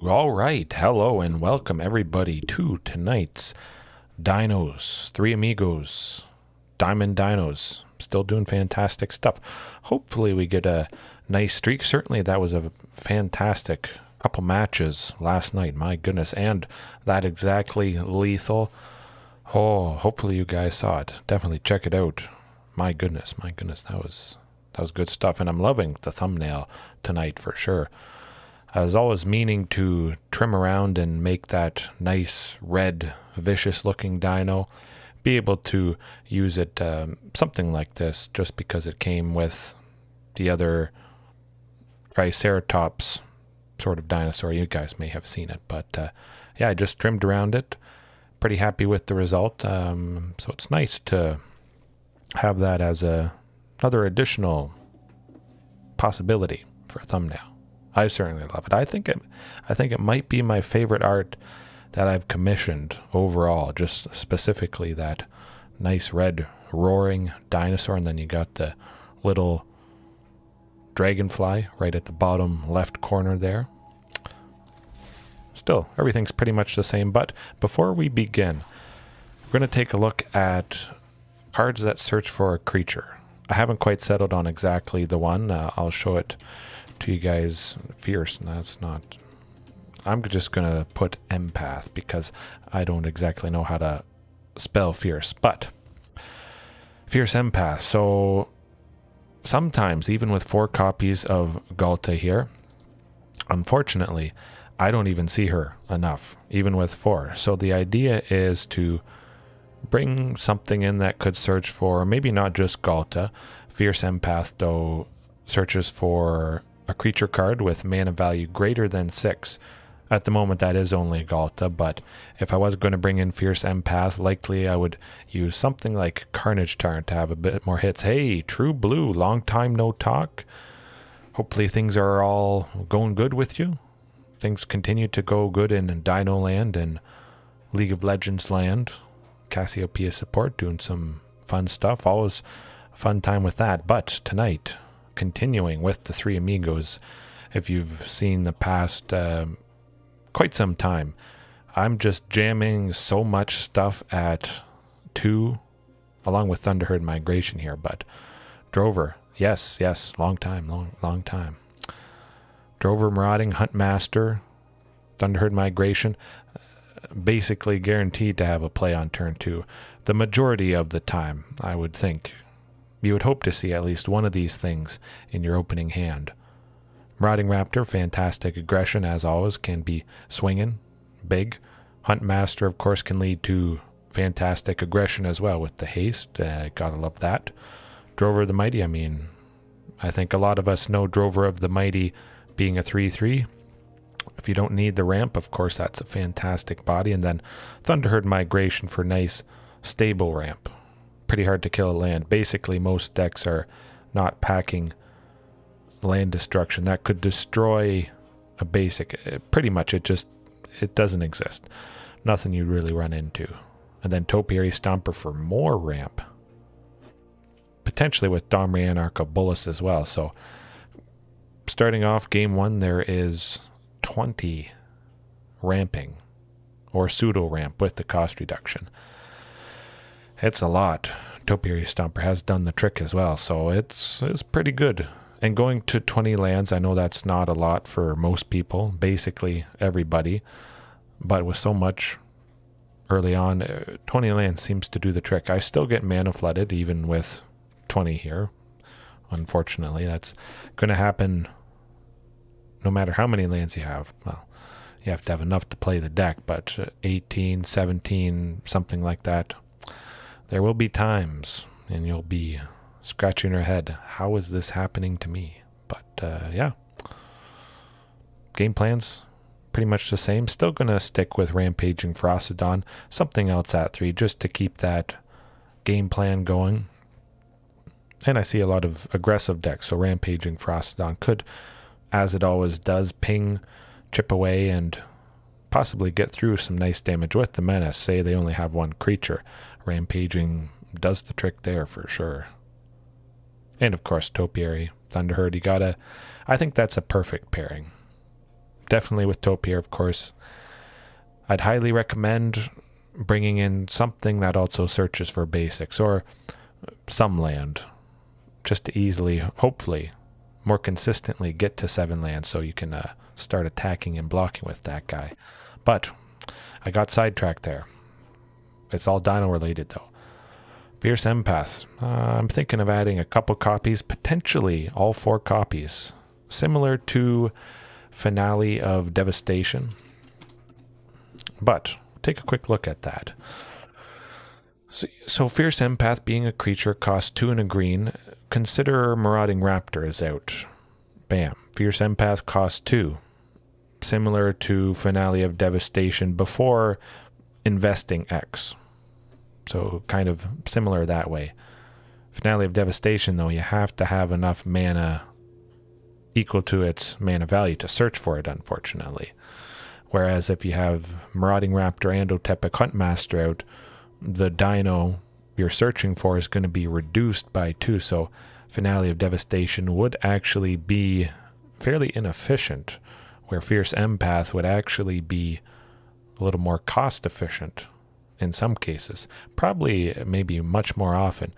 All right, hello and welcome everybody to tonight's Dinos, Three Amigos, Diamond Dinos. Still doing fantastic stuff. Hopefully we get a nice streak. Certainly that was a fantastic couple matches last night, my goodness, and that exactly lethal. Oh, hopefully you guys saw it. Definitely check it out. My goodness, that was good stuff, and I'm loving the thumbnail tonight for sure. I was always meaning to trim around and make that nice red vicious looking dino, be able to use it something like this just because it came with the other Triceratops sort of dinosaur. You guys may have seen it, but yeah, I just trimmed around it. Pretty happy with the result, so it's nice to have that as another additional possibility for a thumbnail. I certainly love it. I think it might be my favorite art that I've commissioned overall, just specifically that nice red roaring dinosaur, and then you got the little dragonfly right at the bottom left corner there. Still, everything's pretty much the same, but before we begin, we're going to take a look at cards that search for a creature. I haven't quite settled on exactly the one. I'll show it to you guys. Fierce, that's not... I'm just going to put empath because I don't exactly know how to spell fierce, but fierce empath. So sometimes, even with 4 copies of Ghalta here, unfortunately, I don't even see her enough, even with 4. So the idea is to bring something in that could search for maybe not just Ghalta. Fierce empath, though, searches for a creature card with mana value greater than 6. At the moment, that is only Ghalta, but if I was going to bring in Fierce Empath, likely I would use something like Carnage Tyrant to have a bit more hits. Hey, True Blue, long time no talk. Hopefully things are all going good with you. Things continue to go good in Dino Land and League of Legends Land. Cassiopeia support, doing some fun stuff. Always a fun time with that. But tonight, continuing with the Three Amigos, if you've seen the past quite some time, I'm just jamming so much stuff at 2, along with Thunderherd Migration here. But Drover, yes, long time. Drover, Marauding Huntmaster, Thunderherd Migration, basically guaranteed to have a play on turn 2. The majority of the time, I would think. You would hope to see at least one of these things in your opening hand. Marauding Raptor, fantastic aggression as always, can be swinging big. Huntmaster, of course, can lead to fantastic aggression as well with the haste. Gotta love that. Drover the Mighty, I think a lot of us know Drover of the Mighty being a 3/3. If you don't need the ramp, of course, that's a fantastic body. And then Thunderherd Migration for nice, stable ramp. Pretty hard to kill a land. Basically, most decks are not packing land destruction that could destroy a basic. Pretty much, it doesn't exist. Nothing you really run into. And then Topiary Stomper for more ramp. Potentially with Domri Anarch of Bullis as well. So, starting off game 1, there is 20 ramping or pseudo ramp with the cost reduction. It's a lot. Topiary Stomper has done the trick as well, so it's pretty good. And going to 20 lands, I know that's not a lot for most people, basically everybody, but with so much early on, 20 lands seems to do the trick. I still get mana flooded even with 20 here. Unfortunately, that's going to happen no matter how many lands you have. Well, you have to have enough to play the deck, but 18, 17, something like that. There will be times, and you'll be scratching your head, how is this happening to me? But yeah, game plan's pretty much the same. Still going to stick with Rampaging Frostodon, something else at 3, just to keep that game plan going. And I see a lot of aggressive decks, so Rampaging Frostodon could, as it always does, ping, chip away, and possibly get through some nice damage with the Menace. Say they only have 1 creature. Rampaging does the trick there for sure. And of course, Topiary Thunderherd. You gotta... I think that's a perfect pairing. Definitely with Topiary, of course. I'd highly recommend bringing in something that also searches for basics, or some land, just to easily, hopefully, more consistently get to 7 lands so you can start attacking and blocking with that guy. But I got sidetracked there. It's all Dino related though. Fierce Empath. I'm thinking of adding a couple copies, potentially all 4 copies, similar to Finale of Devastation. But take a quick look at that. So Fierce Empath, being a creature, costs 2 and a green. Consider Marauding Raptor is out. Bam. Fierce Empath costs 2. Similar to Finale of Devastation before investing X. So kind of similar that way. Finale of Devastation, though, you have to have enough mana equal to its mana value to search for it, unfortunately. Whereas if you have Marauding Raptor and Otepec Huntmaster out, the dino you're searching for is going to be reduced by 2, so Finale of Devastation would actually be fairly inefficient, where Fierce Empath would actually be a little more cost efficient in some cases. Probably, maybe much more often.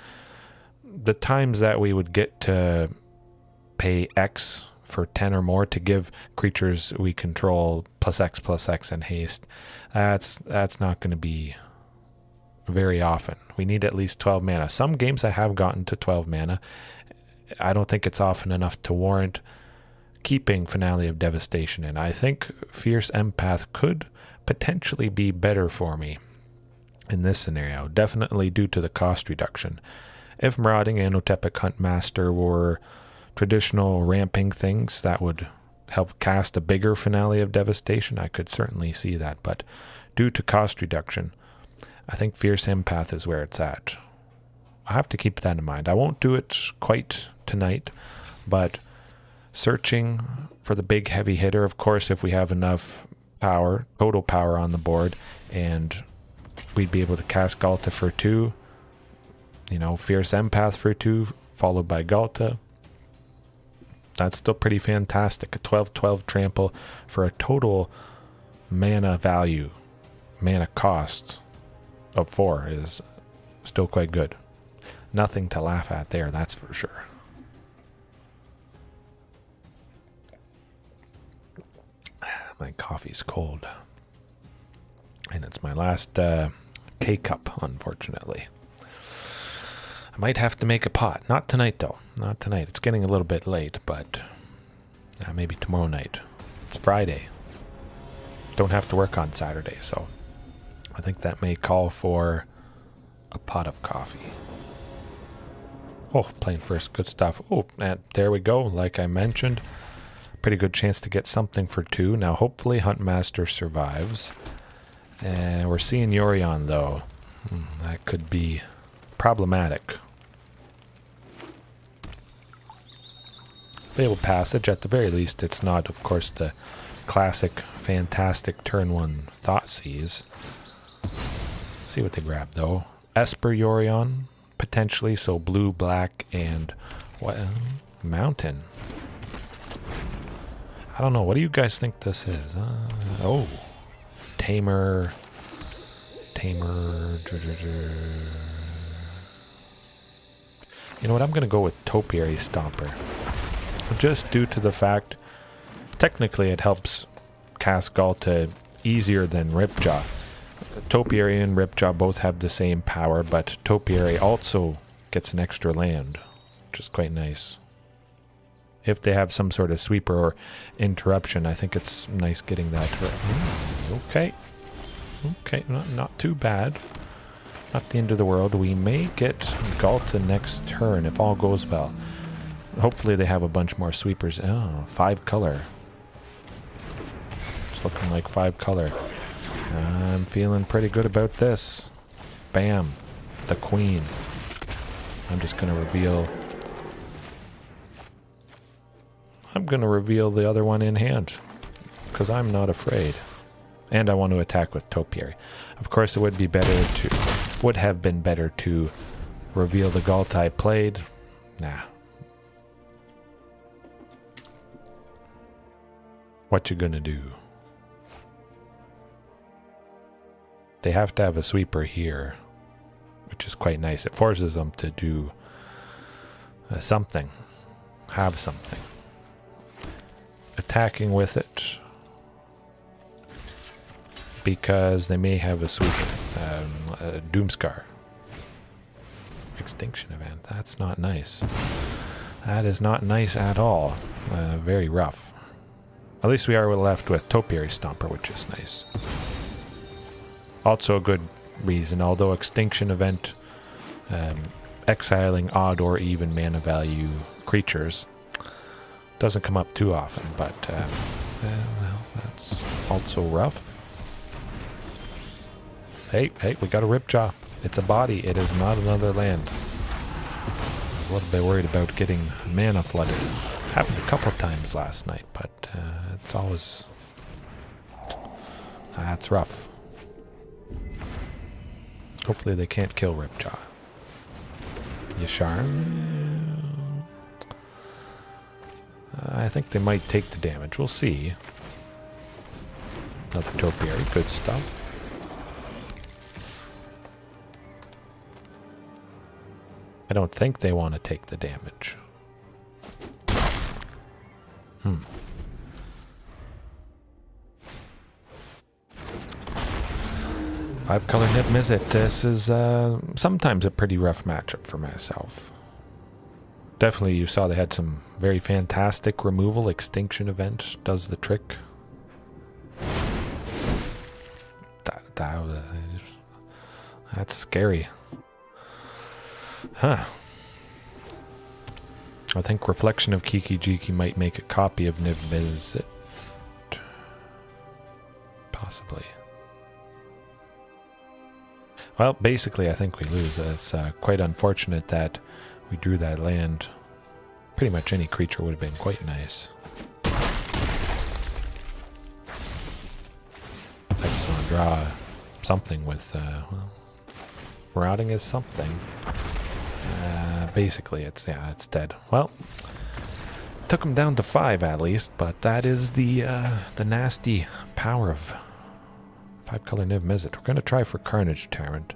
The times that we would get to pay X for 10 or more to give creatures we control +X and haste, that's not going to be very often. We need at least 12 mana. Some games I have gotten to 12 mana. I don't think it's often enough to warrant keeping Finale of Devastation in. I think Fierce Empath could potentially be better for me in this scenario, definitely due to the cost reduction. If Marauding and Otepec Huntmaster were traditional ramping things that would help cast a bigger Finale of Devastation, I could certainly see that, but due to cost reduction, I think Fierce Empath is where it's at. I have to keep that in mind. I won't do it quite tonight, but searching for the big heavy hitter, of course, if we have enough power, total power on the board, and we'd be able to cast Ghalta for 2, you know, Fierce Empath for 2, followed by Ghalta. That's still pretty fantastic. A 12/12 trample for a total mana value, mana cost of 4 is still quite good. Nothing to laugh at there, that's for sure. My coffee's cold. And it's my last K-cup, unfortunately. I might have to make a pot. Not tonight, though. Not tonight. It's getting a little bit late, but maybe tomorrow night. It's Friday. Don't have to work on Saturday, so I think that may call for a pot of coffee. Oh, playing first. Good stuff. Oh, and there we go. Like I mentioned, pretty good chance to get something for 2. Now, hopefully Huntmaster survives. We're seeing Yorion, though. That could be problematic. Fabled Passage, at the very least, it's not, of course, the classic, fantastic turn 1 Thoughtseize. See what they grab, though. Esper Yorion, potentially, so blue, black, and what? Mountain. I don't know. What do you guys think this is? Oh. Tamer. You know what? I'm going to go with Topiary Stomper. Just due to the fact, technically it helps cast Ghalta easier than Ripjaw. Topiary and Ripjaw both have the same power, but Topiary also gets an extra land, which is quite nice. If they have some sort of sweeper or interruption, I think it's nice getting that. Okay. Okay, not too bad. Not the end of the world. We may get Ghalta next turn if all goes well. Hopefully they have a bunch more sweepers. Oh, 5 color. It's looking like 5 color. I'm feeling pretty good about this. Bam. The queen. I'm just going to reveal... I'm going to reveal the other one in hand. Because I'm not afraid. And I want to attack with Topiary. Of course, it would be better to... Would have been better to reveal the Ghalta I played. Nah. What you gonna do? They have to have a sweeper here, which is quite nice. It forces them to do something. Have something. Attacking with it. Because they may have a sweeper. A Doomscar. Extinction event. That's not nice. That is not nice at all. Very rough. At least we are left with Topiary Stomper, which is nice. Also a good reason, although Extinction event exiling odd or even mana value creatures doesn't come up too often, but well, that's also rough. Hey, we got a Ripjaw. It's a body. It is not another land. I was a little bit worried about getting mana flooded. Happened a couple times last night, but it's always... That's rough. Hopefully they can't kill Ripjaw. Yashar? I think they might take the damage. We'll see. Another Topiary. Good stuff. I don't think they want to take the damage. 5-color Nib Mizzet. This is sometimes a pretty rough matchup for myself. Definitely you saw they had some very fantastic removal. Extinction event does the trick. That's scary. Huh. I think Reflection of Kiki Jiki might make a copy of Nib Mizzet. Possibly. Well, basically I think we lose. It's quite unfortunate that we drew that land. Pretty much any creature would have been quite nice. I just want to draw something with, well, Marauding is something. Basically, it's dead. Well, took him down to 5 at least, but that is the nasty power of 5-color Nib Mizzet. We're going to try for Carnage Tyrant.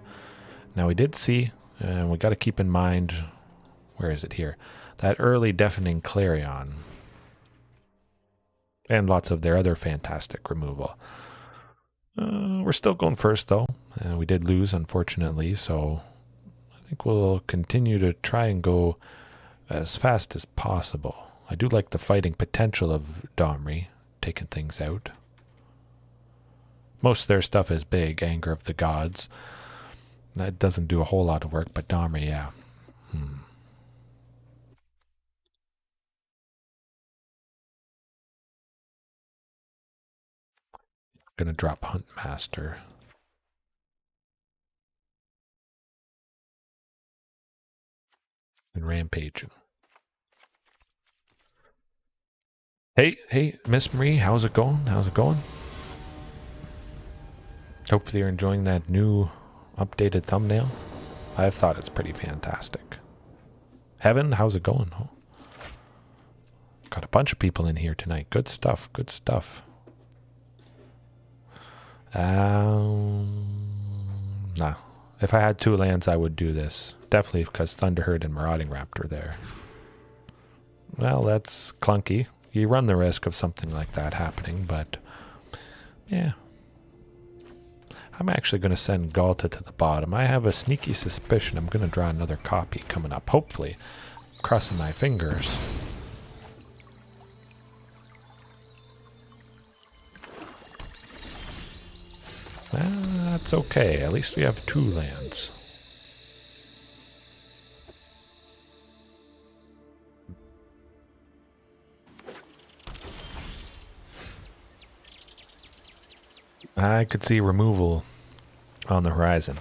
Now we did see, we got to keep in mind, where is it here? That early Deafening Clarion. And lots of their other fantastic removal. We're still going first though. We did lose, unfortunately, so I think we'll continue to try and go as fast as possible. I do like the fighting potential of Domri, taking things out. Most of their stuff is big, Anger of the Gods. That doesn't do a whole lot of work, but Domri, yeah. Gonna drop Huntmaster. And Rampaging. Hey, Miss Marie, how's it going? Hopefully you're enjoying that new updated thumbnail. I've thought it's pretty fantastic. Heaven, how's it going? Oh. Got a bunch of people in here tonight. Good stuff. Nah. If I had 2 lands, I would do this. Definitely because Thunderherd and Marauding Raptor there. Well, that's clunky. You run the risk of something like that happening, but yeah. I'm actually going to send Ghalta to the bottom. I have a sneaky suspicion I'm going to draw another copy coming up. Hopefully. Crossing my fingers. That's okay. At least we have 2 lands. I could see removal on the horizon.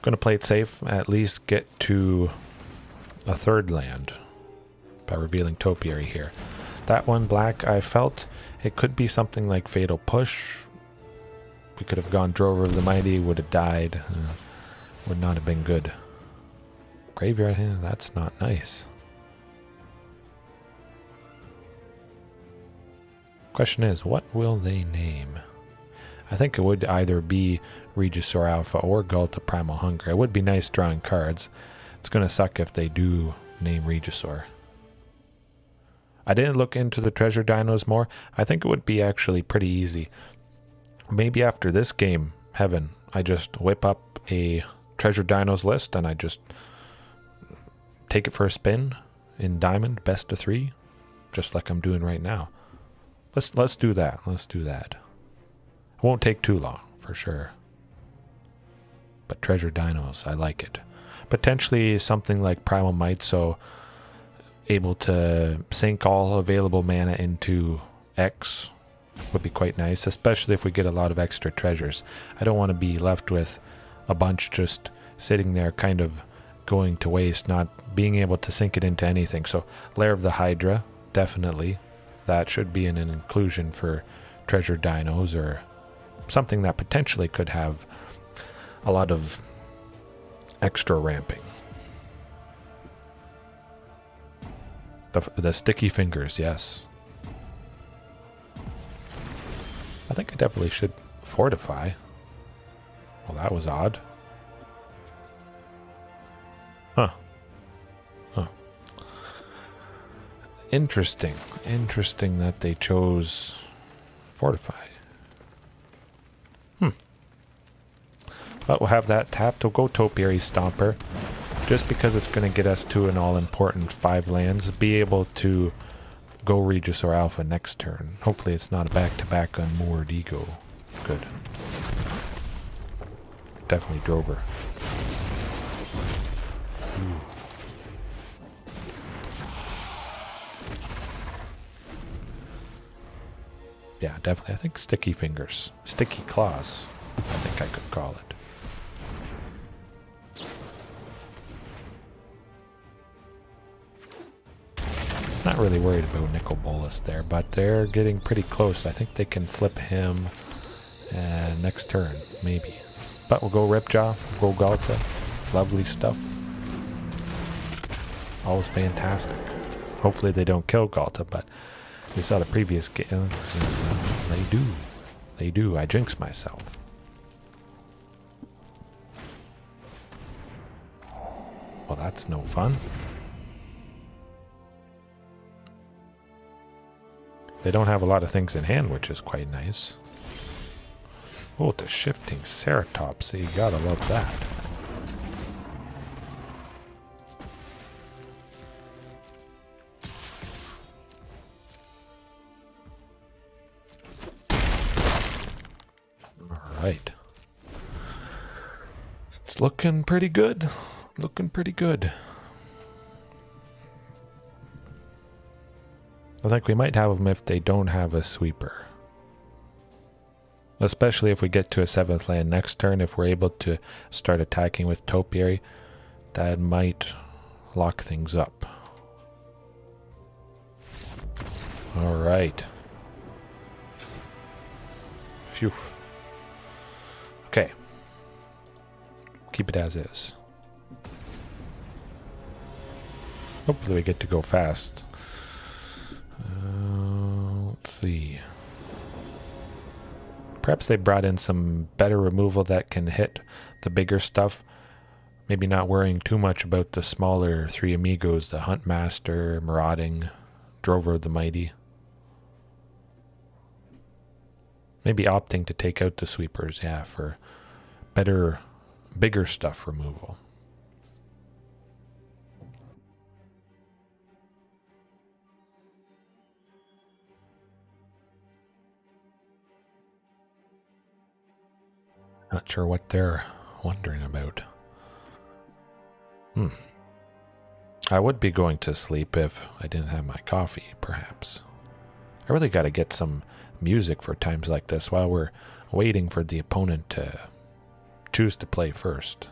Going to play it safe, at least get to a 3rd land by revealing Topiary here. That one black, I felt it could be something like Fatal Push. We could have gone Drover of the Mighty, would have died. Would not have been good. Graveyard hand, that's not nice. Question is, what will they name? I think it would either be Regisaur Alpha or Ghalta Primal Hunger. It would be nice drawing cards. It's going to suck if they do name Regisaur. I didn't look into the treasure dinos more. I think it would be actually pretty easy. Maybe after this game, Heaven, I just whip up a treasure dinos list and I just take it for a spin in Diamond, best of 3, just like I'm doing right now. Let's do that. Let's do that. It won't take too long, for sure. But treasure dinos, I like it. Potentially something like Primal Might, so able to sink all available mana into X would be quite nice, especially if we get a lot of extra treasures. I don't want to be left with a bunch just sitting there kind of going to waste, not being able to sink it into anything. So Lair of the Hydra, definitely. That should be an inclusion for treasure dinos, or something that potentially could have a lot of extra ramping. The sticky fingers, yes. I think I definitely should fortify. Well, that was odd. Huh. Huh. Interesting. Interesting that they chose fortify. But we'll have that tapped. We'll go Topiary Stomper, just because it's going to get us to an all-important 5 lands. Be able to go Regisaur Alpha next turn. Hopefully it's not a back-to-back unmoored ego. Good. Definitely drove her. Ooh. Yeah, definitely. I think sticky fingers. Sticky claws, I think I could call it. Not really worried about Nicol Bolas there, but they're getting pretty close. I think they can flip him next turn, maybe. But we'll go Ripjaw, we'll go Ghalta. Lovely stuff. Always fantastic. Hopefully they don't kill Ghalta, but we saw the previous game. They do. They do. I jinx myself. Well, that's no fun. They don't have a lot of things in hand, which is quite nice. Oh, the Shifting Ceratops. So you gotta love that. Alright. It's looking pretty good. Looking pretty good. I think we might have them if they don't have a sweeper. Especially if we get to a 7th land next turn, if we're able to start attacking with Topiary, that might lock things up. Alright. Phew. Okay. Keep it as is. Hopefully we get to go fast. Let's see. Perhaps they brought in some better removal that can hit the bigger stuff. Maybe not worrying too much about the smaller 3 Amigos, the Huntmaster, Marauding, Drover the Mighty. Maybe opting to take out the sweepers, yeah, for better, bigger stuff removal. Not sure what they're wondering about. I would be going to sleep if I didn't have my coffee, perhaps. I really got to get some music for times like this while we're waiting for the opponent to choose to play first.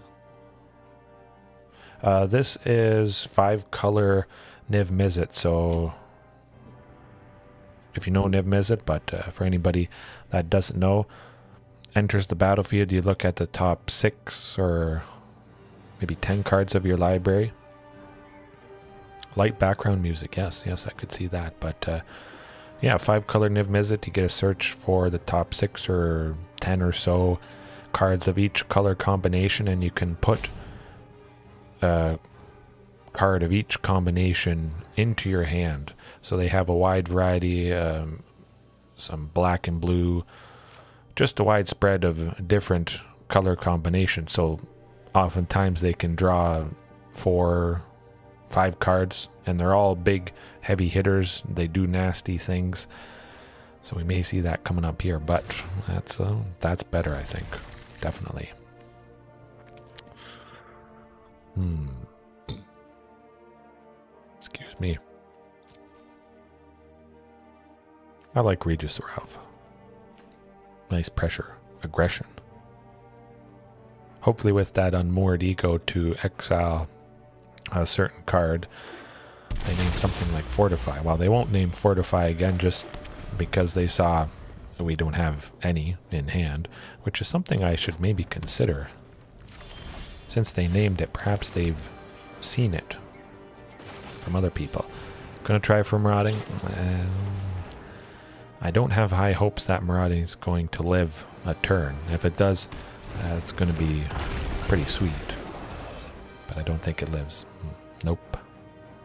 This is 5-color Niv Mizzet, so if you know Niv Mizzet, but for anybody that doesn't know, enters the battlefield, you look at the top 6 or maybe 10 cards of your library. Light background music, yes, I could see that. But yeah, 5-color Niv Mizzet. You get a search for the top 6 or 10 or so cards of each color combination, and you can put a card of each combination into your hand. So they have a wide variety, some black and blue, just a wide spread of different color combinations. So oftentimes they can draw 4, 5 cards, and they're all big, heavy hitters. They do nasty things. So we may see that coming up here, but that's better, I think. Definitely. Excuse me. I like Regisaur Alpha. Nice pressure, aggression. Hopefully with that unmoored ego to exile a certain card, they name something like Fortify. Well, they won't name Fortify again just because they saw we don't have any in hand, which is something I should maybe consider. Since they named it, perhaps they've seen it from other people. Gonna try for Marauding. I don't have high hopes that Marauding is going to live a turn. If it does, it's going to be pretty sweet. But I don't think it lives. Nope.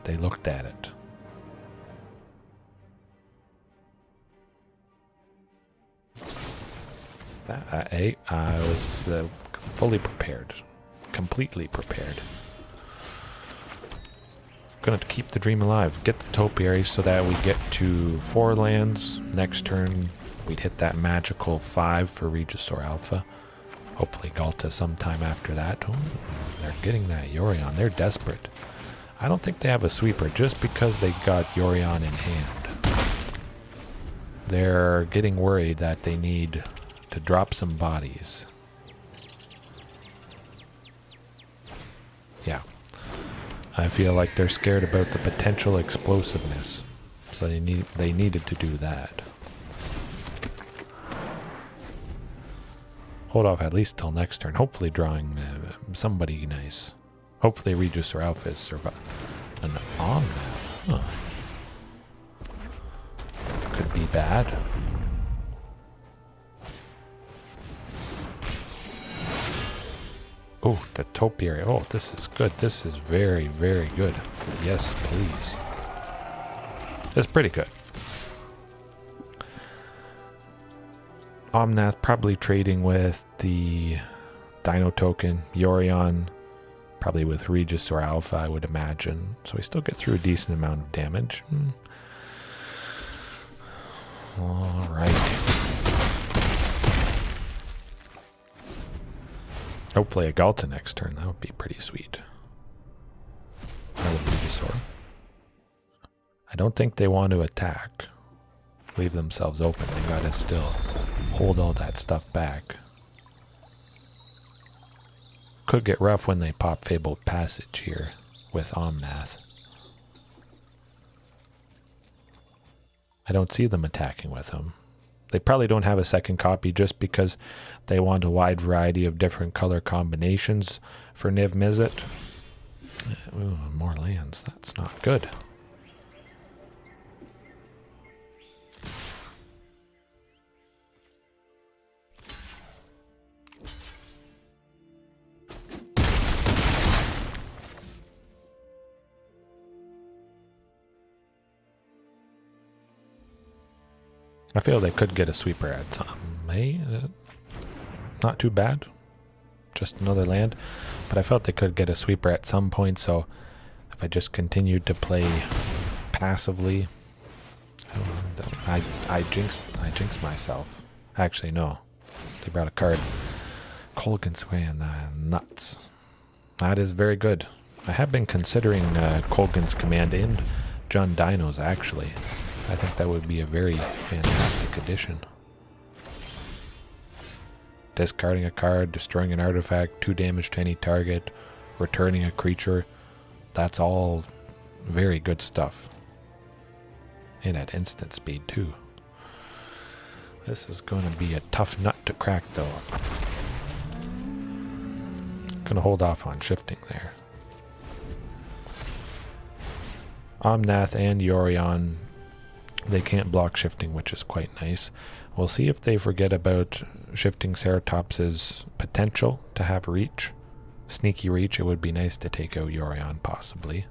They looked at it. I was fully prepared. Completely prepared. Gonna keep the dream alive. Get the Topiary so that we get to 4 lands. Next turn, we'd hit that magical 5 for Regisaur Alpha. Hopefully Ghalta sometime after that. Oh, they're getting that Yorion. They're desperate. I don't think they have a sweeper just because they got Yorion in hand. They're getting worried that they need to drop some bodies. Yeah. I feel like they're scared about the potential explosiveness. So they needed to do that. Hold off at least till next turn. Hopefully drawing somebody nice. Hopefully Regisaur Alpha is survive. An Omnath. Huh. Could be bad. Oh, the Topiary. Oh, this is good. This is very, very good. Yes, please. That's pretty good. Omnath probably trading with the Dino token, Yorion, probably with Regisaur Alpha, I would imagine. So we still get through a decent amount of damage. Alright. Hopefully a Ghalta next turn. That would be pretty sweet. Another Regisaur. I don't think they want to attack. Leave themselves open. They gotta still hold all that stuff back. Could get rough when they pop Fabled Passage here with Omnath. I don't see them attacking with him. They probably don't have a second copy just because they want a wide variety of different color combinations for Niv Mizzet. Ooh, more lands. That's not good. I feel they could get a sweeper at some. Not too bad. Just another land. But I felt they could get a sweeper at some point, so if I just continued to play passively, I jinxed myself. Actually, no. They brought a card. Kolgan's way and nuts. That is very good. I have been considering Kolgan's command in Jund Dinos, actually. I think that would be a very fantastic addition. Discarding a card, destroying an artifact, 2 damage to any target, returning a creature. That's all very good stuff. And at instant speed too. This is going to be a tough nut to crack though. Gonna hold off on shifting there. Omnath and Yorion they can't block shifting, which is quite nice. We'll see if they forget about Shifting Ceratops' potential to have reach. Sneaky reach. It would be nice to take out Yorion, possibly.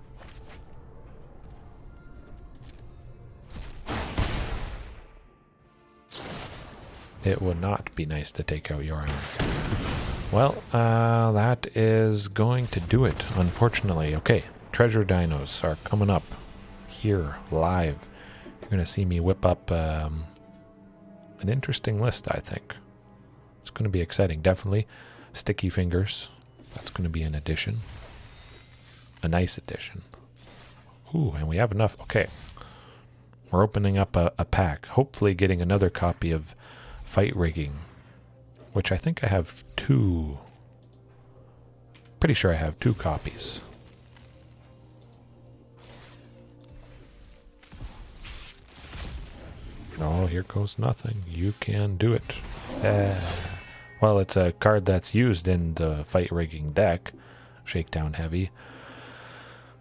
It would not be nice to take out Yorion. Well, that is going to do it, unfortunately. Okay, treasure dinos are coming up here live. You're going to see me whip up an interesting list, I think. It's going to be exciting, definitely. Sticky Fingers. That's going to be an addition. A nice addition. Ooh, and we have enough. Okay. We're opening up a pack. Hopefully getting another copy of Fight Rigging, which I think I have 2. Pretty sure I have 2 copies. Oh, here goes nothing. You can do it. Well, it's a card that's used in the Fight Rigging deck, Shakedown Heavy.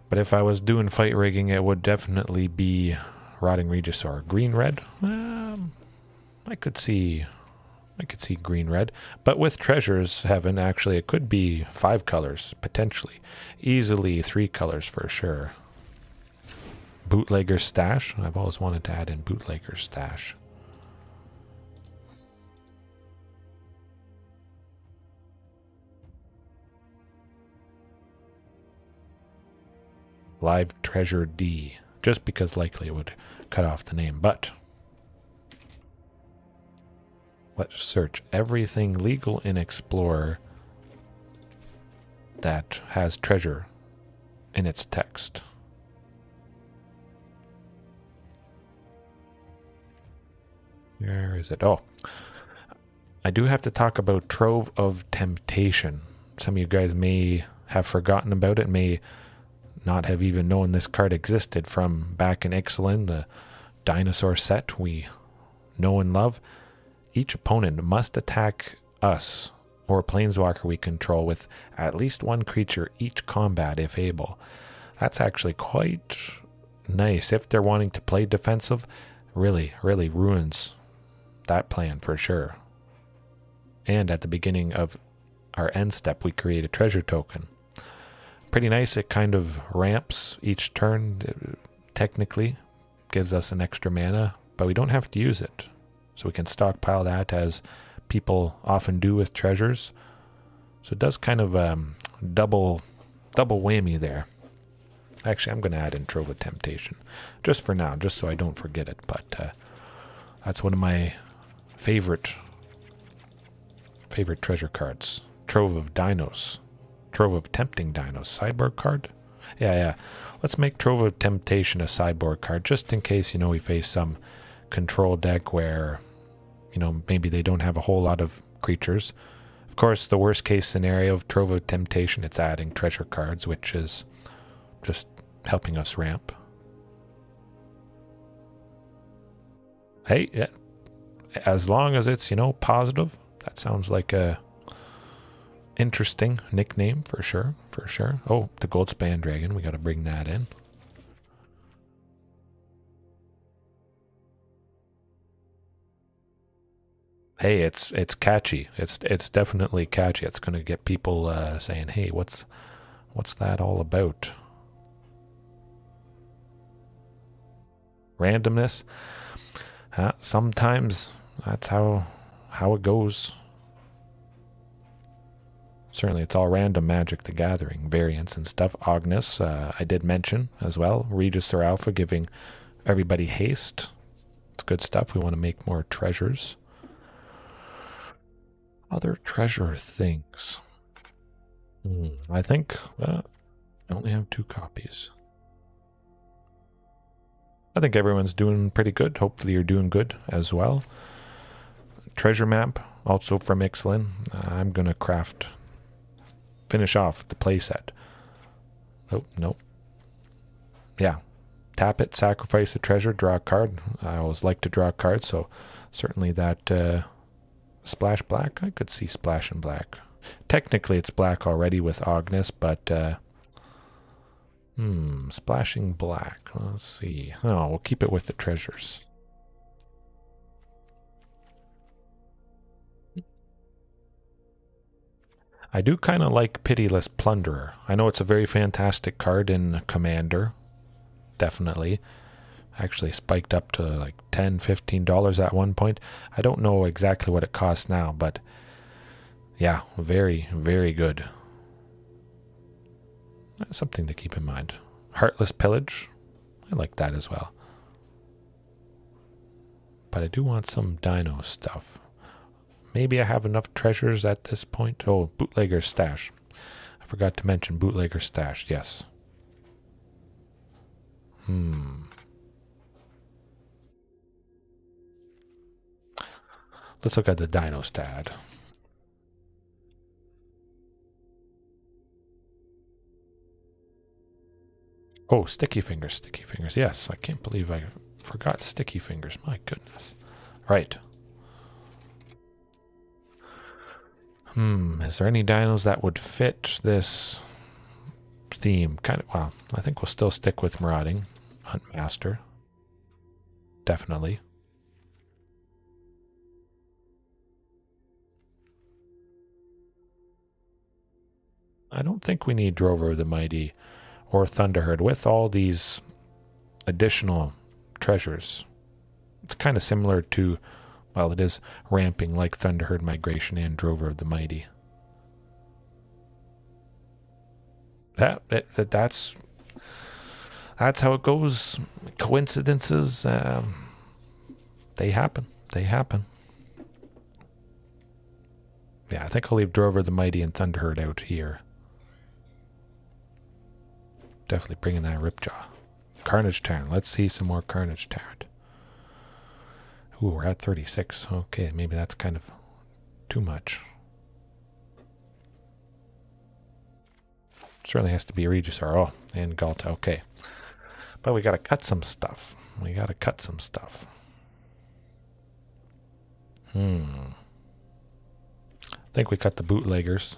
But if I was doing Fight Rigging, it would definitely be Rotting Regisaur. Green-red? I could see green-red. But with Treasures Heaven, actually, it could be 5 colors, potentially. Easily 3 colors for sure. Bootlegger Stash. I've always wanted to add in Bootlegger Stash. Live Treasure D. Just because likely it would cut off the name, but let's search everything legal in Explorer that has treasure in its text. Where is it? Oh, I do have to talk about Trove of Temptation. Some of you guys may have forgotten about it, may not have even known this card existed from back in Ixalan, the dinosaur set we know and love. Each opponent must attack us or planeswalker we control with at least 1 creature each combat if able. That's actually quite nice. If they're wanting to play defensive, really ruins that plan for sure. And at the beginning of our end step, we create a treasure token. Pretty nice. It kind of ramps each turn, technically. Gives us an extra mana, but we don't have to use it. So we can stockpile that as people often do with treasures. So it does kind of double whammy there. Actually, I'm going to add in Trove of Temptation. Just for now, just so I don't forget it. But that's one of my favorite treasure cards. Trove of Dinos. Trove of Tempting Dinos. Sideboard card? Yeah. Let's make Trove of Temptation a sideboard card, just in case, we face some control deck where, maybe they don't have a whole lot of creatures. Of course, the worst case scenario of Trove of Temptation, it's adding treasure cards, which is just helping us ramp. Hey, yeah, as long as it's, positive, that sounds like a interesting nickname for sure. Oh, the Goldspan Dragon, we got to bring that in. Hey, it's catchy. It's definitely catchy. It's going to get people saying, "Hey, what's that all about?" Randomness. Sometimes that's how it goes. Certainly, it's all random Magic the Gathering variants and stuff. Ognis, I did mention as well. Regisaur Alpha giving everybody haste. It's good stuff. We want to make more treasures. Other treasure things. I think I only have 2 copies. I think everyone's doing pretty good. Hopefully you're doing good as well. Treasure map, also from Ixalan. I'm going to finish off the playset. Oh, no. Yeah. Tap it, sacrifice a treasure, draw a card. I always like to draw a card, so certainly that splash black. I could see splash and black. Technically it's black already with Ognis, but splashing black. Let's see. Oh, we'll keep it with the treasures. I do kind of like Pitiless Plunderer. I know it's a very fantastic card in Commander. Definitely. Actually spiked up to like $10, $15 at one point. I don't know exactly what it costs now, but yeah, very, very good. That's something to keep in mind. Heartless Pillage. I like that as well. But I do want some dino stuff. Maybe I have enough treasures at this point. Oh, Bootlegger Stash. I forgot to mention Bootlegger Stash, yes. Let's look at the dino stat. Oh, Sticky Fingers, Sticky Fingers. Yes, I can't believe I forgot Sticky Fingers. My goodness. Right. Is there any dinos that would fit this theme? Kind of, well, I think we'll still stick with Marauding Huntmaster. Definitely. I don't think we need Drover the Mighty or Thunderherd with all these additional treasures. It's kind of similar to, well, it is ramping like Thunderherd Migration and Drover of the Mighty. That's how it goes. Coincidences, they happen. They happen. Yeah, I think I'll leave Drover the Mighty and Thunderherd out here. Definitely bringing that Ripjaw. Carnage Tyrant. Let's see some more Carnage Tyrant. Ooh, we're at 36. Okay, maybe that's kind of too much. Certainly has to be a Regisaur. Oh, and Ghalta. Okay. But we got to cut some stuff. We got to cut some stuff. I think we cut the Bootleggers.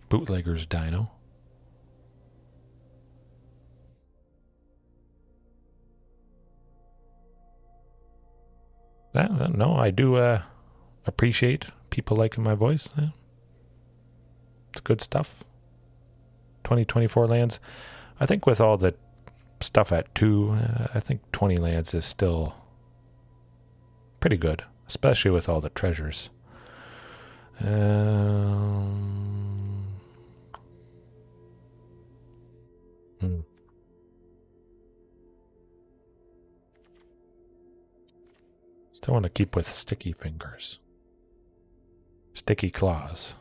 Bootleggers Dino. No, I do appreciate people liking my voice. It's good stuff. 2024 lands. I think with all the stuff at 2, I think 20 lands is still pretty good, especially with all the treasures. Still want to keep with Sticky Fingers. Sticky Claws.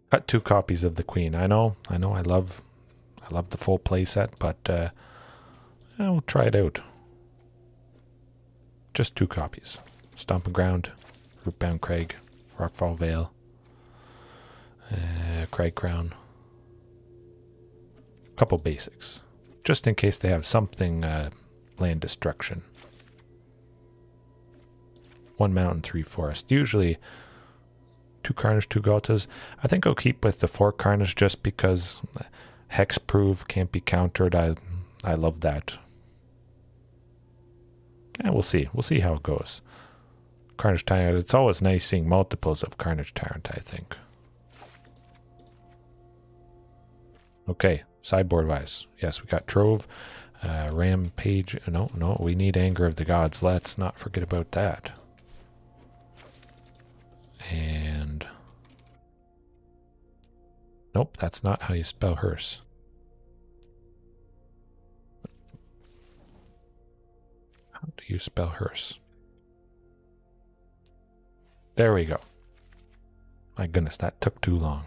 Cut 2 copies of the Queen. I know, I love the full playset, but we'll try it out. Just 2 copies. Stomping Ground, Rootbound Crag, Rockfall Vale, Crag Crown. Couple basics. Just in case they have something land destruction. 1 mountain, 3 forest. Usually 2 Carnage, 2 Ghaltas. I think I'll keep with the 4 Carnage just because Hexproof can't be countered. I love that. Yeah, we'll see. We'll see how it goes. Carnage Tyrant. It's always nice seeing multiples of Carnage Tyrant, I think. Okay, sideboard wise. Yes, we got Trove. Rampage. No, we need Anger of the Gods. Let's not forget about that. And nope, that's not how you spell hearse. How do you spell hearse? There we go. My goodness, that took too long.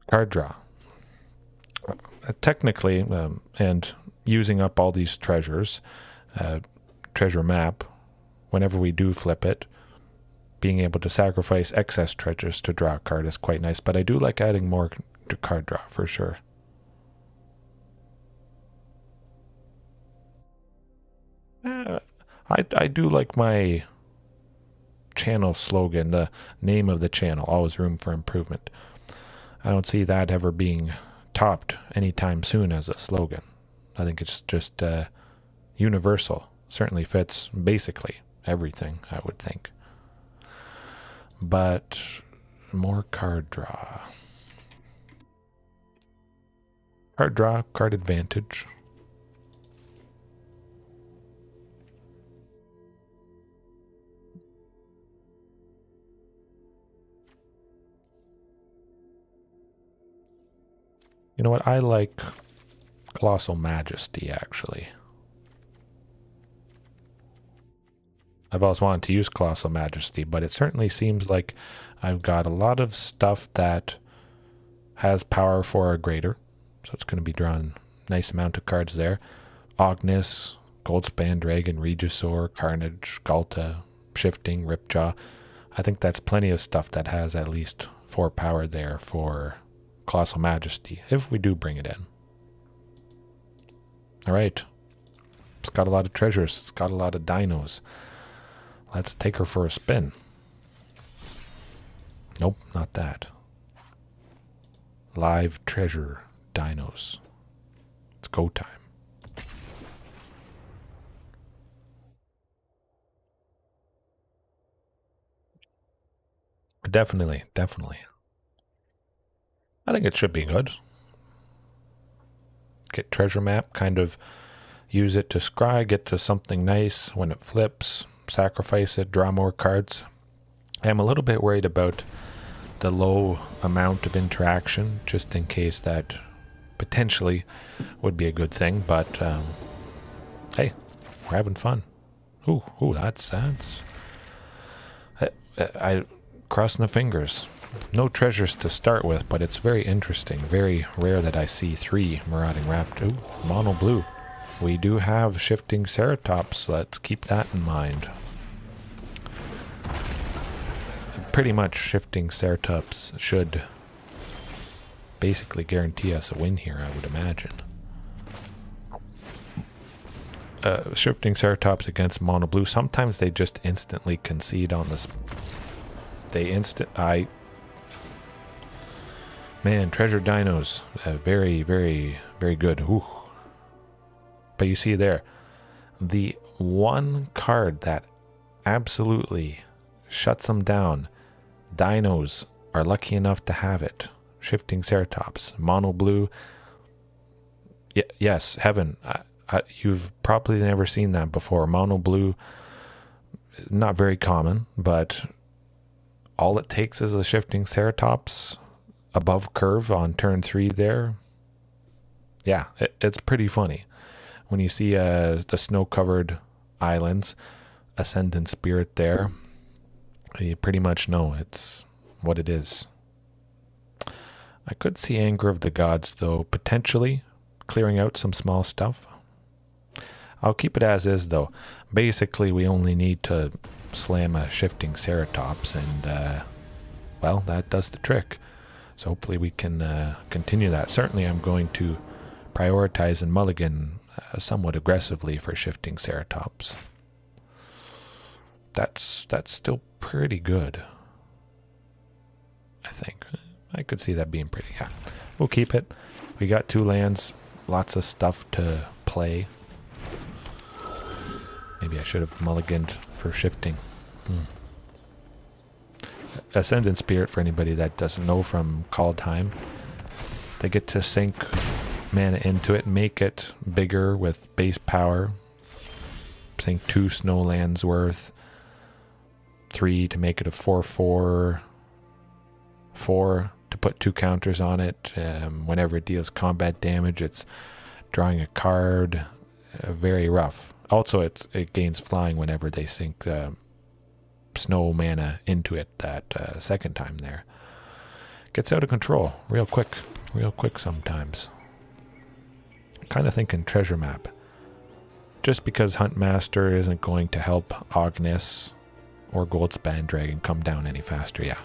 Card draw. Technically, and using up all these treasures, treasure map, whenever we do flip it, being able to sacrifice excess treasures to draw a card is quite nice, but I do like adding more to card draw for sure. I do like my channel slogan, the name of the channel, always room for improvement. I don't see that ever being topped anytime soon as a slogan. I think it's just universal. Certainly fits basically everything, I would think. But more card draw. Card draw, card advantage. You know what? I like Colossal Majesty, actually. I've always wanted to use Colossal Majesty, but it certainly seems like I've got a lot of stuff that has power for a greater. So it's going to be drawing a nice amount of cards there. Ognis, Goldspan Dragon, Regisaur, Carnage, Ghalta, Shifting, Ripjaw. I think that's plenty of stuff that has at least 4 power there for Colossal Majesty, if we do bring it in. Alright. It's got a lot of treasures. It's got a lot of dinos. Let's take her for a spin. Nope, not that. Live treasure dinos. It's go time. Definitely. I think it should be good. Get treasure map, kind of use it to scry, get to something nice when it flips, sacrifice it, draw more cards. I'm a little bit worried about the low amount of interaction, just in case that potentially would be a good thing, but hey, we're having fun. Ooh, that's I crossing the fingers. No treasures to start with, but it's very interesting. Very rare that I see 3 Marauding Raptor. Ooh, mono blue. We do have Shifting Ceratops. Let's keep that in mind. Pretty much Shifting Ceratops should basically guarantee us a win here, I would imagine. Shifting Ceratops against mono blue. Sometimes they just instantly concede on this. Man, treasure dinos, very, very, very good. Ooh. But you see there, the one card that absolutely shuts them down, dinos are lucky enough to have it. Shifting Ceratops, mono blue. Yes, heaven. You've probably never seen that before. Mono blue, not very common, but all it takes is a Shifting Ceratops above curve on turn 3 there. Yeah, it's pretty funny. When you see the snow-covered islands, Ascendant Spirit there, you pretty much know it's what it is. I could see Anger of the Gods, though, potentially clearing out some small stuff. I'll keep it as is, though. Basically, we only need to slam a Shifting Ceratops, and, well, that does the trick. So hopefully we can continue that. Certainly I'm going to prioritize and mulligan somewhat aggressively for Shifting Ceratops. That's still pretty good, I think. I could see that being pretty, yeah. We'll keep it. We got 2 lands, lots of stuff to play. Maybe I should have mulliganed for Shifting. Ascendant Spirit, for anybody that doesn't know from Call Time, they get to sink mana into it, make it bigger with base power, sink 2 snow lands worth, 3 to make it a 4/4, 4 to put 2 counters on it. Whenever it deals combat damage, it's drawing a card. Very rough. Also, it gains flying whenever they sink snow mana into it that second time there. Gets out of control real quick sometimes. Kind of thinking treasure map. Just because Huntmaster isn't going to help Ognis or Goldspan Dragon come down any faster. Yeah.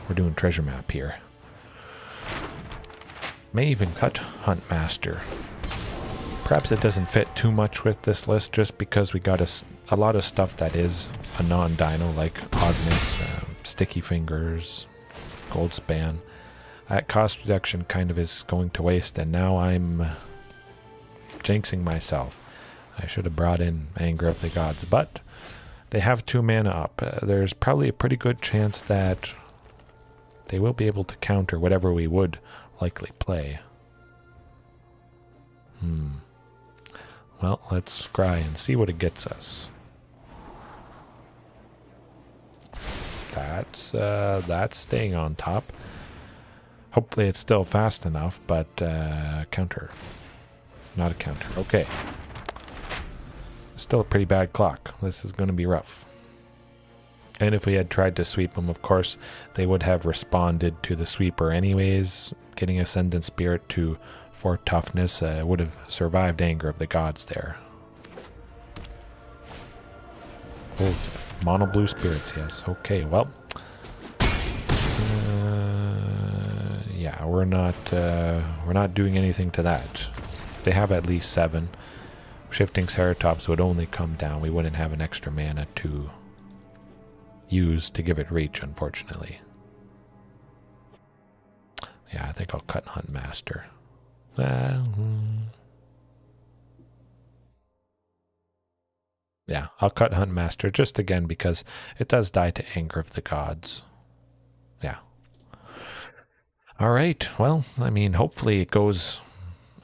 We're doing treasure map here. May even cut Huntmaster. Perhaps it doesn't fit too much with this list just because we got a lot of stuff that is a non-dino like Ognis, Sticky Fingers, Goldspan. That cost reduction kind of is going to waste, and now I'm jinxing myself. I should have brought in Anger of the Gods, but they have 2 mana up. There's probably a pretty good chance that they will be able to counter whatever we would likely play. Well, let's scry and see what it gets us. That's staying on top. Hopefully it's still fast enough, but counter. Not a counter. Okay. Still a pretty bad clock. This is going to be rough. And if we had tried to sweep them, of course, they would have responded to the sweeper anyways. Getting Ascendant Spirit to 4 toughness would have survived Anger of the Gods there. Oh, mono blue spirits, yes. Okay, well. Yeah, we're not doing anything to that. They have at least 7. Shifting Ceratops would only come down. We wouldn't have an extra mana to use to give it reach, unfortunately. Yeah, I think I'll cut Huntmaster. Yeah, I'll cut Huntmaster just again because it does die to Anger of the Gods. Yeah. Alright, well, I mean, hopefully it goes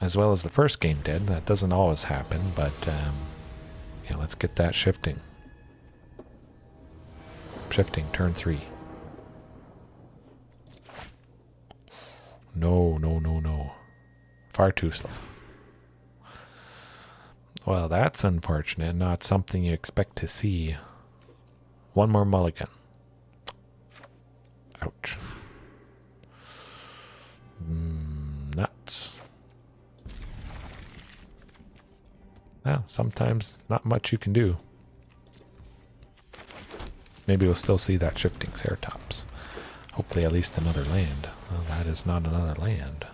as well as the first game did. That doesn't always happen, but yeah, let's get that shifting. Shifting, turn 3. No, no, no, no. Far too slow. Well, that's unfortunate. Not something you expect to see. 1 more mulligan. Ouch. Nuts. Well, sometimes not much you can do. Maybe we'll still see that Shifting Ceratops. Hopefully at least another land. Well, that is not another land.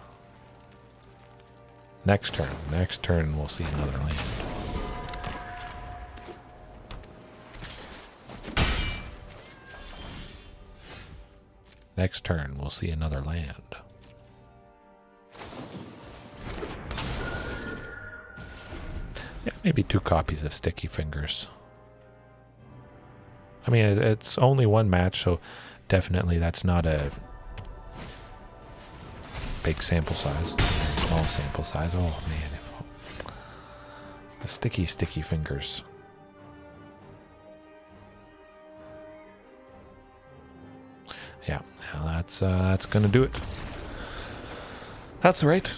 Next turn we'll see another land. Next turn we'll see another land. Yeah, maybe 2 copies of Sticky Fingers. I mean, it's only 1 match, so definitely that's not a big sample size. Small sample size. Oh man, the sticky fingers. Yeah, that's gonna do it. That's right.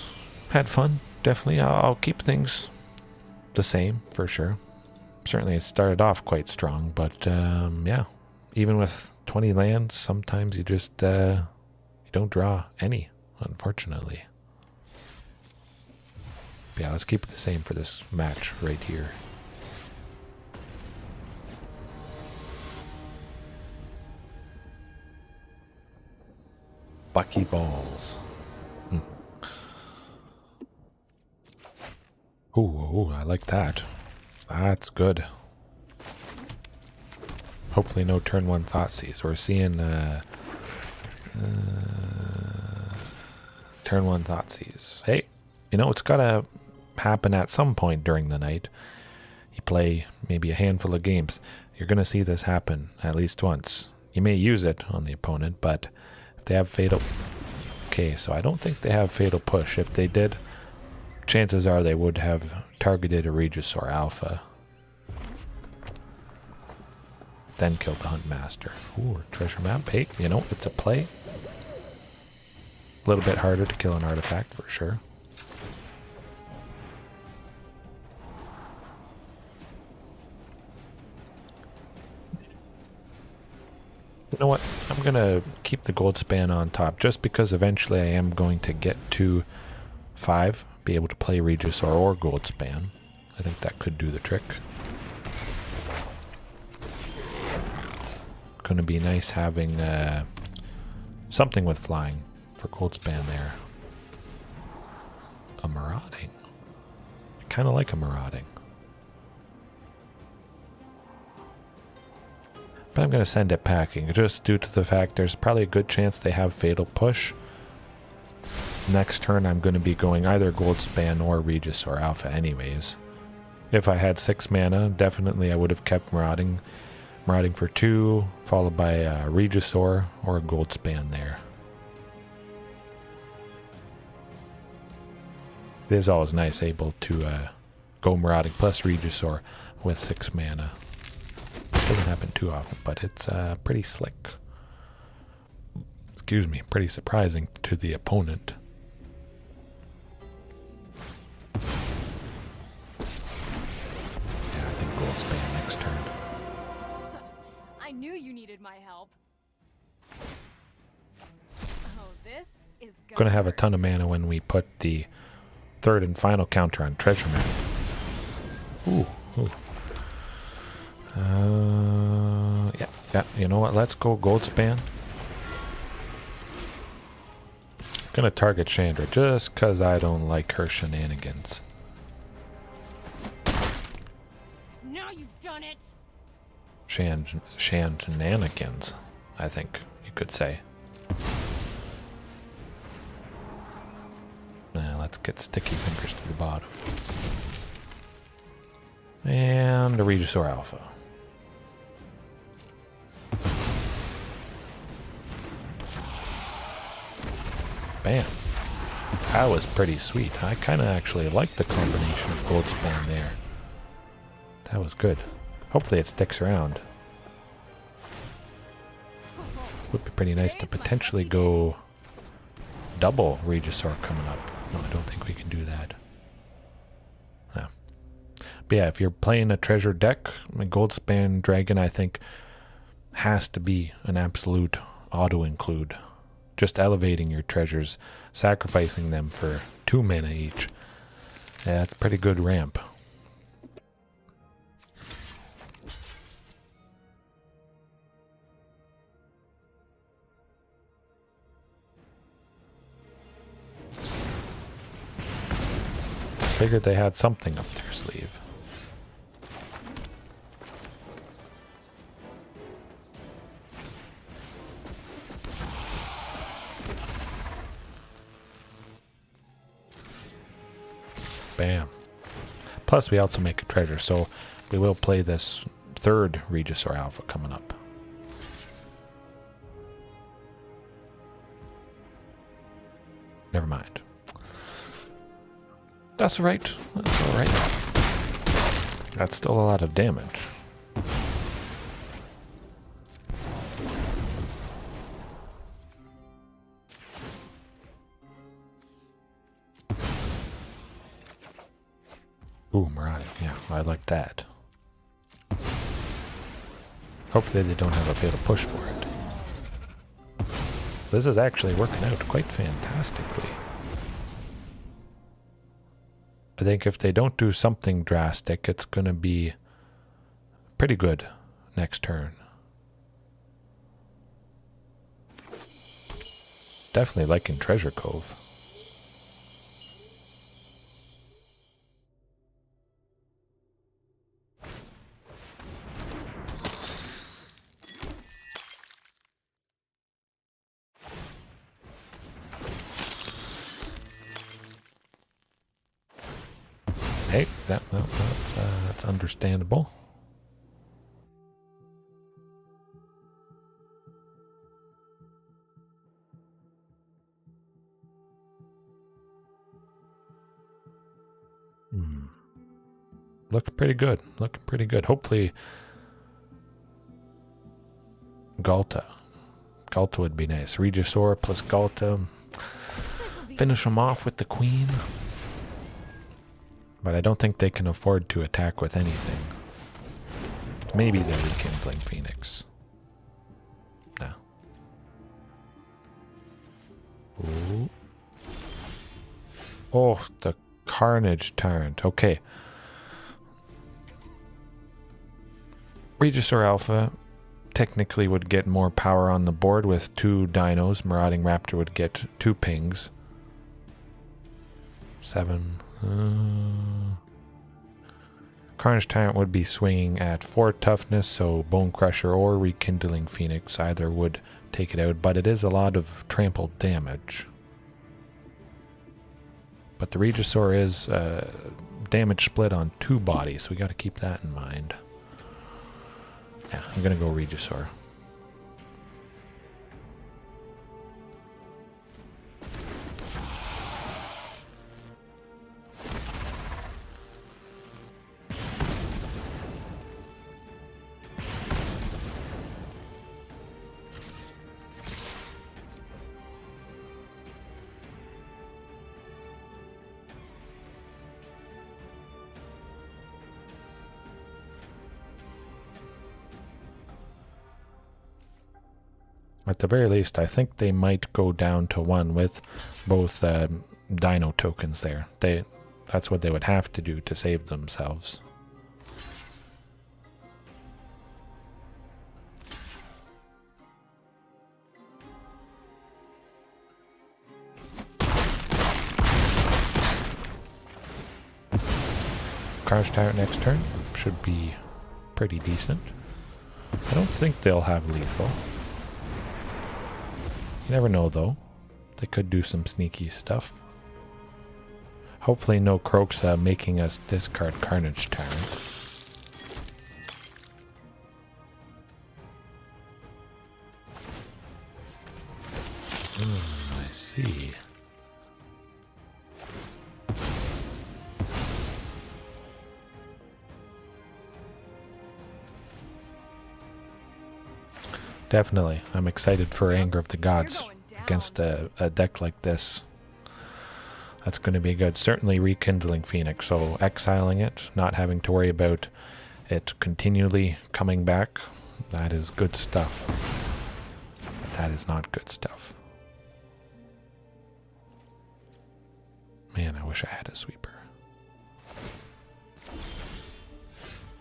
Had fun, definitely. I'll keep things the same for sure. Certainly, it started off quite strong, but yeah, even with 20 lands, sometimes you just you don't draw any, unfortunately. Yeah, let's keep it the same for this match right here. Buckyballs. Ooh, I like that. That's good. Hopefully no turn 1 Thoughtseize. We're seeing turn 1 Thoughtseize. Hey, you know, it's gotta happen at some point during the night. You play maybe a handful of games. You're gonna see this happen at least once. You may use it on the opponent, but if they have Fatal... Okay, so I don't think they have Fatal Push. If they did, chances are they would have targeted a Regisaur Alpha. Then killed the Huntmaster. Ooh, treasure map. Hey, you know, it's a play. A little bit harder to kill an artifact for sure. You know what? I'm going to keep the gold span on top just because eventually I am going to get to 5, be able to play Regisaur or gold span. I think that could do the trick. Going to be nice having something with flying for gold span there. A marauding. I kind of like a marauding. But I'm going to send it packing just due to the fact there's probably a good chance they have Fatal Push. Next turn I'm going to be going either gold span or Regisaur Alpha anyways. If I had 6 mana, definitely I would have kept Marauding for 2, followed by a Regisaur or a Goldspan there. It is always nice able to go Marauding plus Regisaur with 6 mana. Doesn't happen too often, but it's pretty slick. Excuse me, pretty surprising to the opponent. Yeah, I think Goldspan next turn. I knew you needed my help. Oh, this is Gonna have a ton of mana when we put the 3rd and final counter on Treasure Map. Ooh. Yeah, you know what? Let's go Goldspan. Gonna target Chandra just because I don't like her shenanigans. Now you've done it. Shenanigans, I think you could say. Now let's get Sticky Fingers to the bottom. And the Regisaur Alpha. Bam. That was pretty sweet. I kind of actually like the combination of Goldspan there. That was good. Hopefully it sticks around. Would be pretty nice to potentially go double Regisaur coming up. No, I don't think we can do that. No. But yeah, if you're playing a treasure deck, a Goldspan Dragon, I think, has to be an absolute auto-include. Just elevating your treasures, sacrificing them for 2 mana each. Yeah, that's a pretty good ramp. Figured they had something up their sleeve. Bam. Plus we also make a treasure, so we will play this 3rd Regisaur Alpha coming up. Never mind. That's right. That's alright. That's still a lot of damage. Ooh, Marauding. Yeah, I like that. Hopefully they don't have a fatal push for it. This is actually working out quite fantastically. I think if they don't do something drastic, it's going to be pretty good next turn. Definitely liking Treasure Cove. Hey, that's understandable. Looking pretty good. Looking pretty good. Hopefully, Ghalta. Ghalta would be nice. Regisaur plus Ghalta. Finish them off with the Queen. But I don't think they can afford to attack with anything. Maybe the Rekindling Phoenix. No. Ooh. Oh, the Carnage Tyrant. Okay. Regisaur Alpha technically would get more power on the board with 2 dinos. Marauding Raptor would get 2 pings. 7. Carnage Tyrant would be swinging at 4 toughness, so Bone Crusher or Rekindling Phoenix either would take it out, but it is a lot of trampled damage. But the Regisaur is damage split on 2 bodies. We got to keep that in mind. Yeah, I'm going to go Regisaur. At the very least, I think they might go down to 1 with both Dino tokens there. That's what they would have to do to save themselves. Carnage Tyrant next turn should be pretty decent. I don't think they'll have lethal. You never know, though. They could do some sneaky stuff. Hopefully no Croaks making us discard Carnage Tyrant. I see. Definitely. I'm excited for Anger of the Gods against a deck like this. That's going to be good. Certainly Rekindling Phoenix, so exiling it, not having to worry about it continually coming back, that is good stuff. But that is not good stuff. Man, I wish I had a sweeper.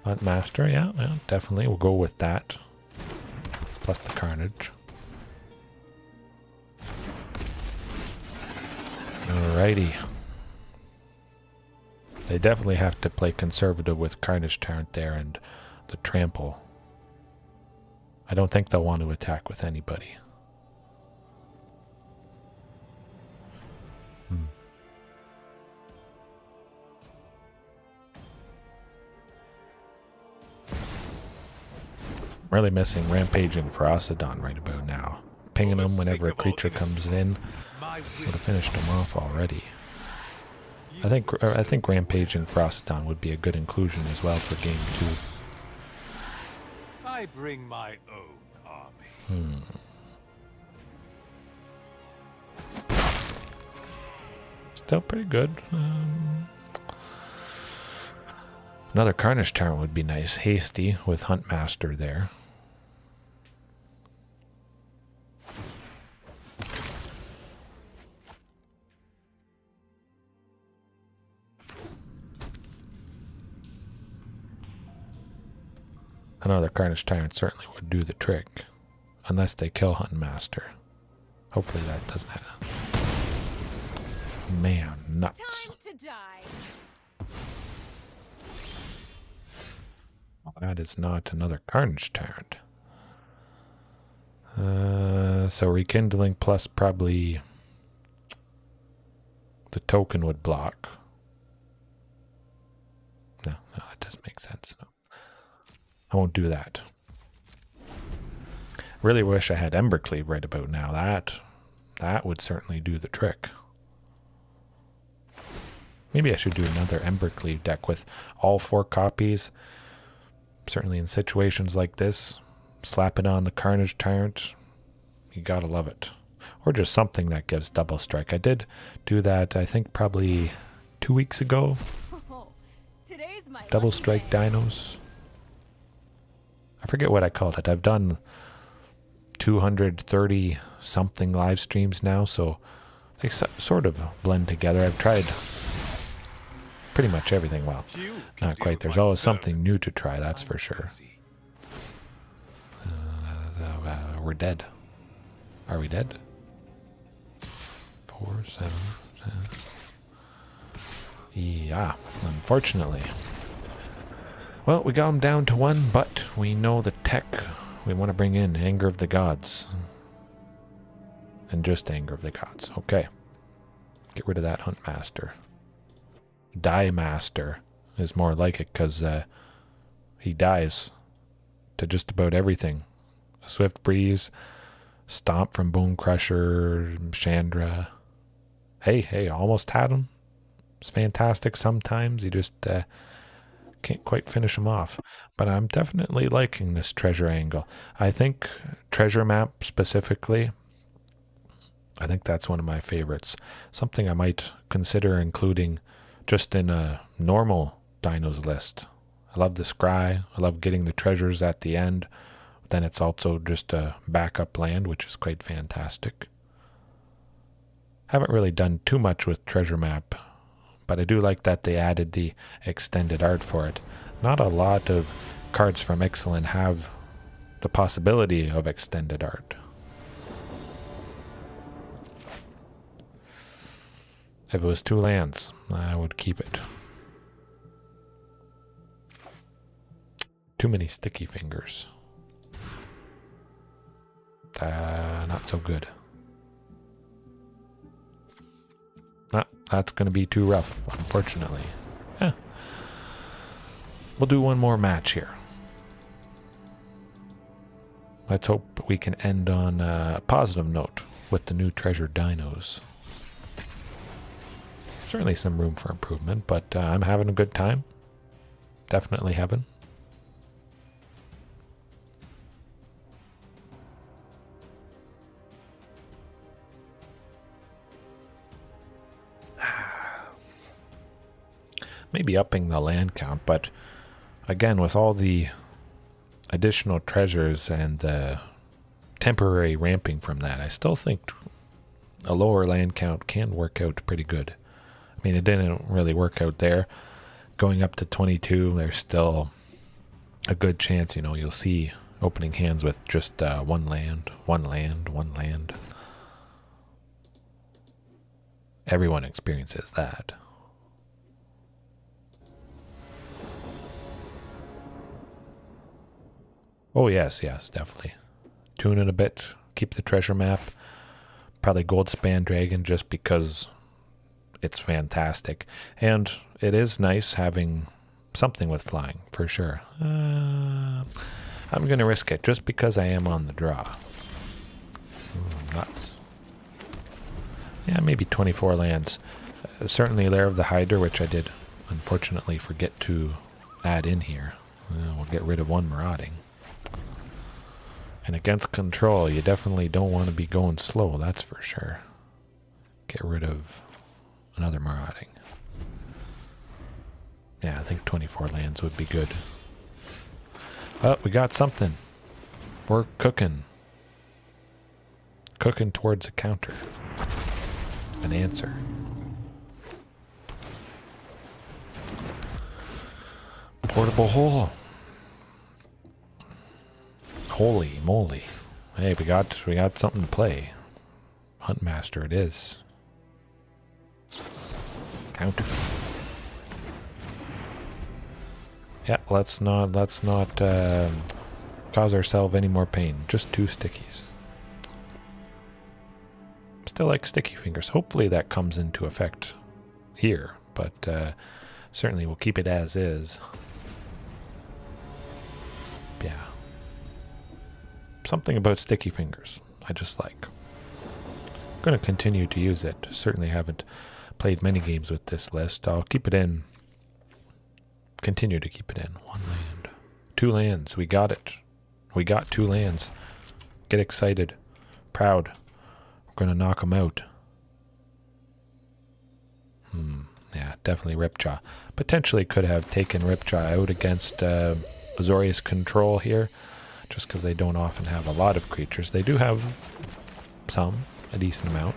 Huntmaster, yeah, definitely. We'll go with that. Plus the Carnage. Alrighty. They definitely have to play conservative with Carnage Tyrant there and the Trample. I don't think they'll want to attack with anybody. Really missing Rampaging Ferocidon right about now. Pinging him whenever a creature comes in. Would have finished him off already. I think Rampaging Ferocidon would be a good inclusion as well for game 2. I bring my own army. Still pretty good. Another Carnage Tyrant would be nice. Hasty with Huntmaster there. Another Carnage Tyrant certainly would do the trick. Unless they kill Huntmaster. Hopefully that doesn't happen. Man, nuts. Time to die. That is not another Carnage Tyrant. So Rekindling plus probably the token would block. No, that doesn't make sense. No. I won't do that. Really wish I had Embercleave right about now. That would certainly do the trick. Maybe I should do another Embercleave deck with all 4 copies. Certainly in situations like this, slap it on the Carnage Tyrant. You gotta love it. Or just something that gives double strike. I did do that, I think, probably 2 weeks ago. Today's my Double lucky strike day. dinos. I forget what I called it. I've done 230 something live streams now, so they sort of blend together. I've tried pretty much everything. Well, not quite. There's always something new to try, that's for sure. We're dead. Are we dead? 4, 7, 10. Yeah, unfortunately. Well, we got him down to 1, but we know the tech we want to bring in. Anger of the Gods. And just Anger of the Gods. Okay. Get rid of that Huntmaster. Die Master is more like it, because he dies to just about everything. Swift Breeze, Stomp from Bone Crusher, Chandra. Hey, almost had him. It's fantastic sometimes. You just can't quite finish him off. But I'm definitely liking this treasure angle. I think treasure map specifically, I think that's one of my favorites. Something I might consider including just in a normal dinos list. I love the scry. I love getting the treasures at the end. Then it's also just a backup land, which is quite fantastic. Haven't really done too much with treasure map, but I do like that they added the extended art for it. Not a lot of cards from Excellent have the possibility of extended art. If it was 2 lands, I would keep it. Too many sticky fingers. Not so good. That's going to be too rough, unfortunately. We'll do one more match here. Let's hope we can end on a positive note with the new treasure dinos. Certainly some room for improvement, but I'm having a good time. Definitely having. Maybe upping the land count, but again, with all the additional treasures and the temporary ramping from that, I still think a lower land count can work out pretty good. I mean, it didn't really work out there. Going up to 22, there's still a good chance, you'll see opening hands with just one land. Everyone experiences that. Oh, yes, definitely. Tune it a bit, keep the treasure map. Probably Gold Span Dragon just because it's fantastic. And it is nice having something with flying, for sure. I'm going to risk it just because I am on the draw. Nuts. Yeah, maybe 24 lands. Certainly Lair of the Hydra, which I did unfortunately forget to add in here. We'll get rid of one Marauding. And against control, you definitely don't want to be going slow, that's for sure. Get rid of another Marauding. Yeah, I think 24 lands would be good. Oh, we got something. We're cooking. Cooking towards a counter. An answer. Portable hole. Holy moly. Hey, we got something to play. Huntmaster it is. Counter. Yeah, let's not cause ourselves any more pain. Just 2 stickies. Still like sticky fingers. Hopefully that comes into effect here, but certainly we'll keep it as is. Yeah. Something about sticky fingers I just like. I'm going to continue to use it. Certainly haven't played many games with this list. I'll keep it in. Continue to keep it in. 1 land. 2 lands. We got it. We got 2 lands. Get excited. Proud. We're going to knock them out. Yeah, definitely Ripjaw. Potentially could have taken Ripjaw out against Azorius Control here, just because they don't often have a lot of creatures. They do have some, a decent amount.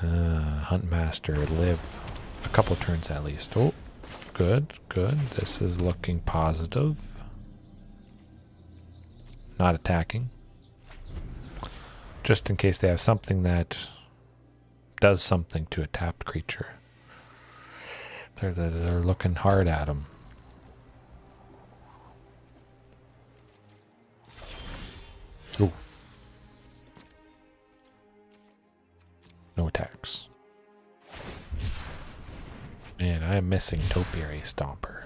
Huntmaster live a couple turns at least. Oh, good. This is looking positive. Not attacking. Just in case they have something that does something to a tapped creature. They're looking hard at him. Oof. No attacks. Man, I am missing Topiary Stomper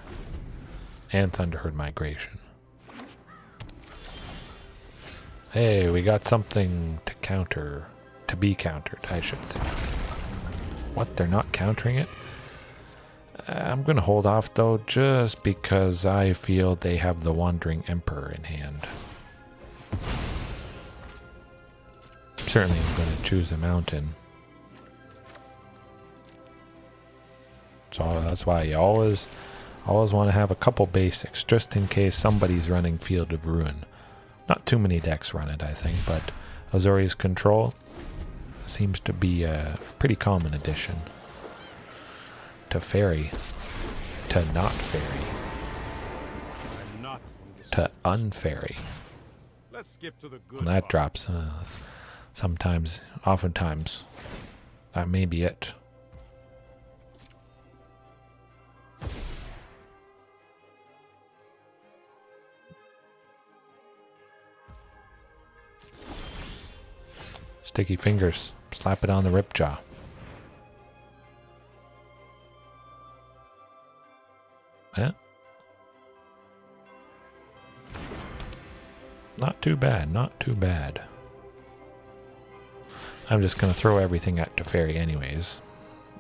and Thunderherd Migration. Hey, we got something to counter, to be countered, I should say. What, they're not countering it? I'm going to hold off though, just because I feel they have the Wandering Emperor in hand. Certainly I'm going to choose a mountain. So that's why you always want to have a couple basics, just in case somebody's running Field of Ruin. Not too many decks run it, I think, but Azorius Control seems to be a pretty common addition to Fairy, to not Fairy, to unfairy. Let's skip to the good And that part. drops sometimes, oftentimes. That may be it. Sticky fingers. Slap it on the Ripjaw. Yeah. Not too bad, not too bad. I'm just going to throw everything at Teferi anyways.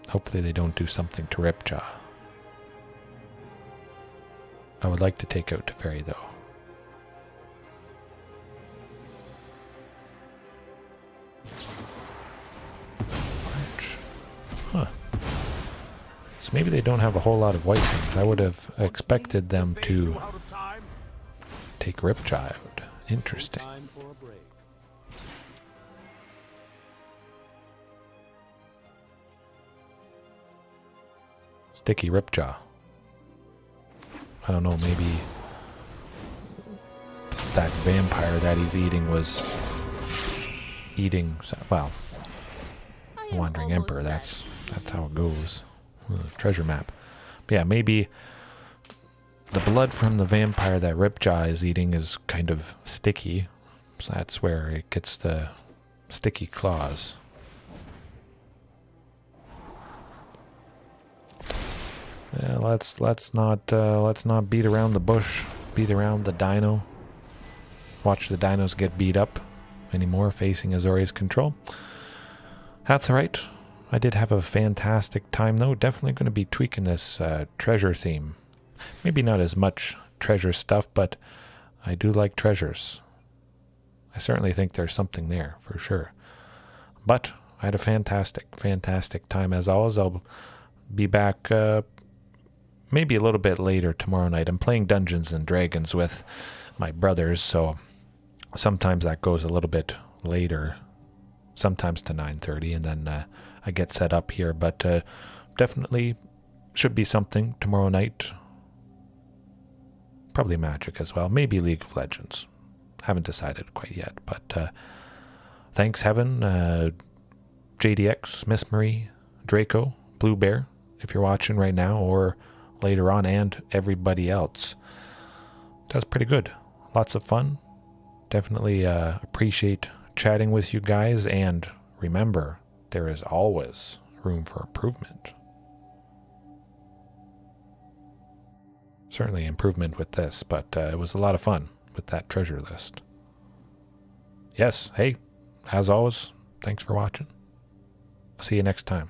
Hopefully they don't do something to Ripjaw. I would like to take out Teferi though. Huh. So maybe they don't have a whole lot of white things. I would have expected them to take Ripjaw out. Interesting. Sticky Ripjaw. I don't know, maybe that vampire that he's eating was eating, well, Wandering Emperor, that's how it goes. Treasure map. But yeah, maybe the blood from the vampire that Ripjaw is eating is kind of sticky, so that's where it gets the sticky claws. Yeah, let's not beat around the bush, beat around the dino. Watch the dinos get beat up anymore facing Azorius Control. That's alright. I did have a fantastic time though. Definitely going to be tweaking this treasure theme. Maybe not as much treasure stuff, but I do like treasures. I certainly think there's something there for sure. But I had a fantastic time as always. I'll be back maybe a little bit later tomorrow night. I'm playing Dungeons and Dragons with my brothers, so sometimes that goes a little bit later, sometimes to 9:30, and then I get set up here. But definitely should be something tomorrow night. Probably Magic as well, maybe League of Legends. Haven't decided quite yet, but thanks Heaven, JDX, Miss Marie, Draco, Blue Bear, if you're watching right now or later on, and everybody else. That was pretty good. Lots of fun. Definitely appreciate chatting with you guys, and remember, there is always room for improvement. Certainly improvement with this, but it was a lot of fun with that treasure list. Yes, hey, as always, thanks for watching. See you next time.